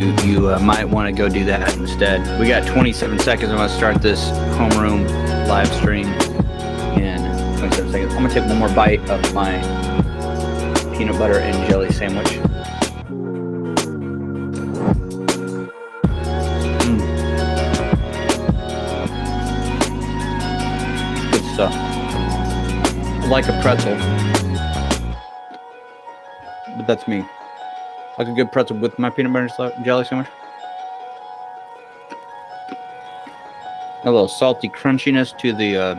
you might want to go do that instead. We got 27 seconds. I'm going to start this homeroom live stream in 27 seconds. I'm going to take one more bite of my peanut butter and jelly sandwich. Good stuff. I like a pretzel, but that's me. Like a good pretzel with my peanut butter and jelly sandwich. A little salty crunchiness to the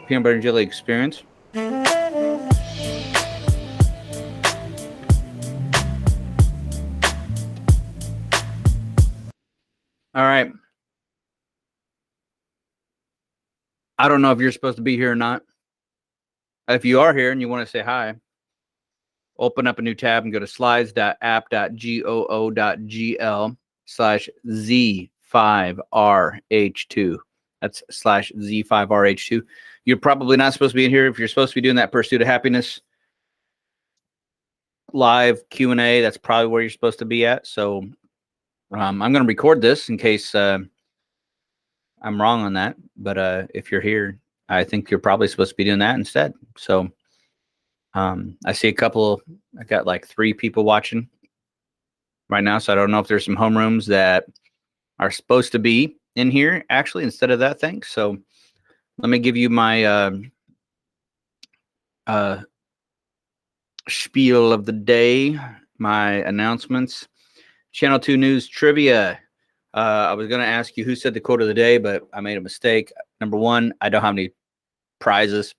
peanut butter and jelly experience. All right. I don't know if you're supposed to be here or not. If you are here and you want to say hi, open up a new tab and go to slides.app.goo.gl/Z5RH2. That's /Z5RH2. You're probably not supposed to be in here. If you're supposed to be doing that Pursuit of Happiness live Q&A, that's probably where you're supposed to be at. So I'm going to record this in case I'm wrong on that. But if you're here, I think you're probably supposed to be doing that instead. So I see a couple. I got like 3 people watching right now, so I don't know if there's some homerooms that are supposed to be in here actually instead of that thing. So let me give you my spiel of the day, my announcements. Channel 2 News Trivia. I was going to ask you who said the quote of the day, but I made a mistake. Number 1, I don't have any prizes.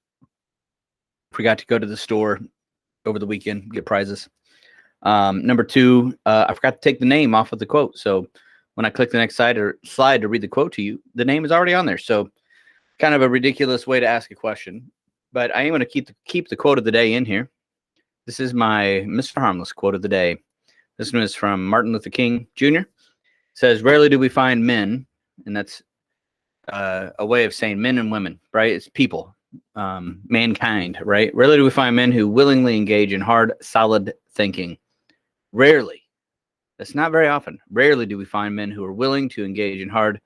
Forgot to go to the store over the weekend, get prizes. Number 2, I forgot to take the name off of the quote. So when I click the next slide to read the quote to you, the name is already on there. So kind of a ridiculous way to ask a question, but I am going to keep the quote of the day in here. This is my Mr. Harmless quote of the day. This one is from Martin Luther King Jr. It says, "Rarely do we find men," and that's a way of saying men and women, right? It's people. Mankind, right? Rarely do we find men who willingly engage in hard, solid thinking. Rarely. That's not very often. Rarely do we find men who are willing to engage in hard,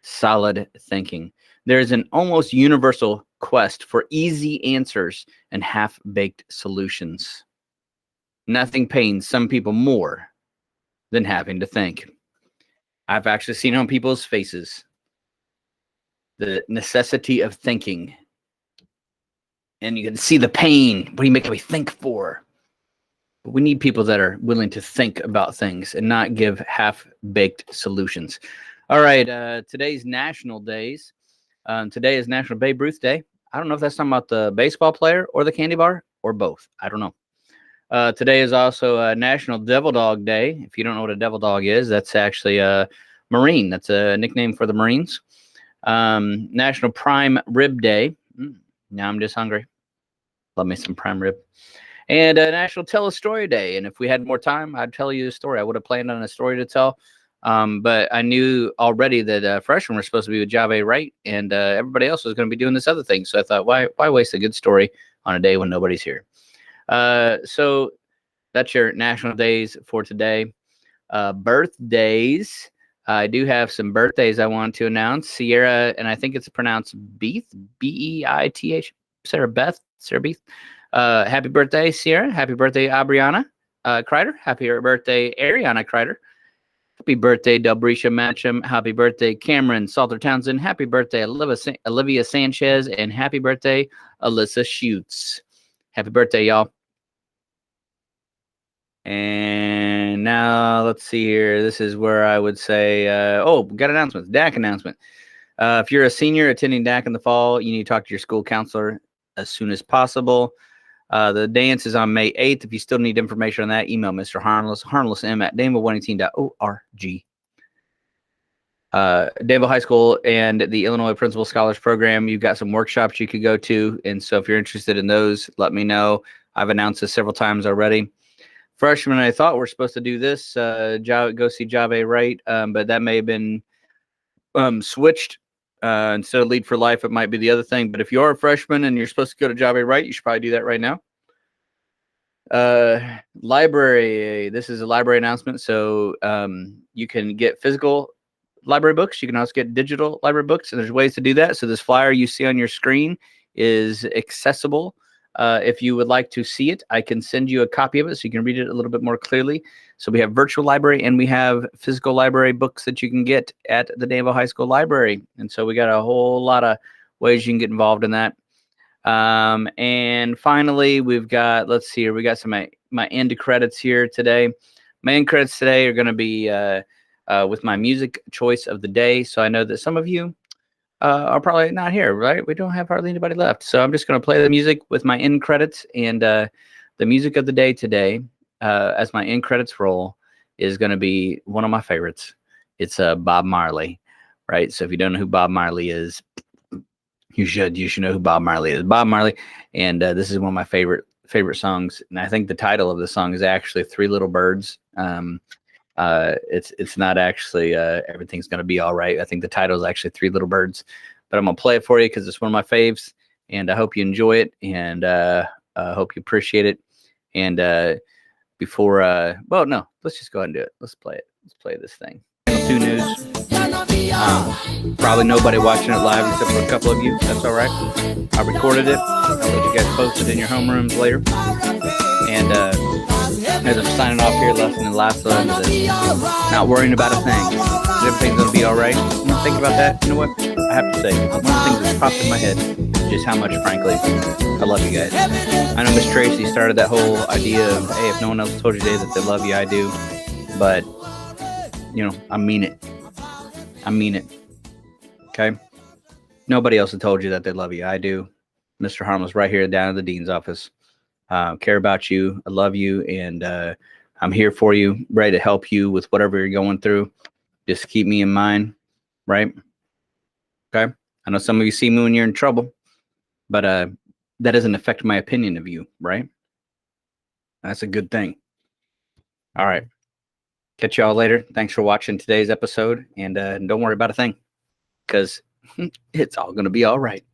solid thinking. There is an almost universal quest for easy answers and half-baked solutions. Nothing pains some people more than having to think. I've actually seen on people's faces the necessity of thinking. And you can see the pain. What are you making me think for? But we need people that are willing to think about things and not give half-baked solutions. All right, today's national days. Today is National Babe Ruth Day. I don't know if that's talking about the baseball player or the candy bar or both. I don't know. Today is also National Devil Dog Day. If you don't know what a devil dog is, that's actually a Marine. That's a nickname for the Marines. National Prime Rib Day. Now I'm just hungry. Love me some prime rib. And National Tell a Story Day. And if we had more time, I'd tell you a story. I would have planned on a story to tell. But I knew already that freshmen were supposed to be with Jave Wright, and everybody else was going to be doing this other thing. So I thought, why waste a good story on a day when nobody's here? So that's your national days for today. Birthdays. I do have some birthdays I want to announce. Sierra, and I think it's pronounced Beith, B-E-I-T-H. Sarah Beith. Happy birthday, Sierra. Happy birthday, Abriana Kreider. Happy birthday, Ariana Kreider. Happy birthday, Delbrisha Matcham. Happy birthday, Cameron Salter Townsend. Happy birthday, Olivia Sanchez. And happy birthday, Alyssa Schutz. Happy birthday, y'all. And now let's see here. This is where I would say, we got announcements. DAC announcement. If you're a senior attending DAC in the fall, you need to talk to your school counselor as soon as possible. The dance is on May 8th. If you still need information on that, email Mr. Harmless, harmlessm@danville118.org. Danville High School and the Illinois Principal Scholars Program, you've got some workshops you could go to. And so if you're interested in those, let me know. I've announced this several times already. Freshmen, I thought we're supposed to do this, go see Jave Wright, but that may have been switched. Instead of Lead for Life, it might be the other thing. But if you are a freshman and you're supposed to go to Jave Wright, you should probably do that right now. Library. This is a library announcement. So you can get physical library books. You can also get digital library books, and there's ways to do that. So this flyer you see on your screen is accessible. If you would like to see it, I can send you a copy of it so you can read it a little bit more clearly. So we have virtual library and we have physical library books that you can get at the Danville High School Library. And so we got a whole lot of ways you can get involved in that. And finally, we've got, let's see here, we got some my end credits here today. My end credits today are going to be with my music choice of the day. So I know that some of you are probably not here, right? We don't have hardly anybody left. So I'm just going to play the music with my end credits. And the music of the day today, as my end credits roll, is going to be one of my favorites. It's Bob Marley, right? So if you don't know who Bob Marley is, you should know who Bob Marley is. Bob Marley, and this is one of my favorite songs. And I think the title of the song is actually Three Little Birds. It's not actually Everything's Gonna Be All Right. I think the title is actually Three Little Birds, but I'm gonna play it for you because it's one of my faves, and I hope you enjoy it, and I hope you appreciate it. And before, well, no, let's just go ahead and do it. Let's play it. Let's play this thing. Channel 2 News. Probably nobody watching it live except for a couple of you. That's all right. I recorded it. I'll let you guys post it in your homerooms later. And as I'm signing off here, less than the last one of this, not worrying about a thing. Everything's going to be all right. When I think about that, you know what? I have to say, one of the things that popped in my head is just how much, frankly, I love you guys. I know Miss Tracy started that whole idea of, hey, if no one else told you today that they love you, I do. But, you know, I mean it. I mean it. Okay? Nobody else had told you that they love you. I do. Mr. Harmless right here down at the dean's office. Care about you. I love you. And I'm here for you, ready to help you with whatever you're going through. Just keep me in mind, right? Okay? I know some of you see me when you're in trouble, but that doesn't affect my opinion of you, right? That's a good thing. All right. Catch y'all later. Thanks for watching today's episode. And don't worry about a thing, because it's all going to be all right.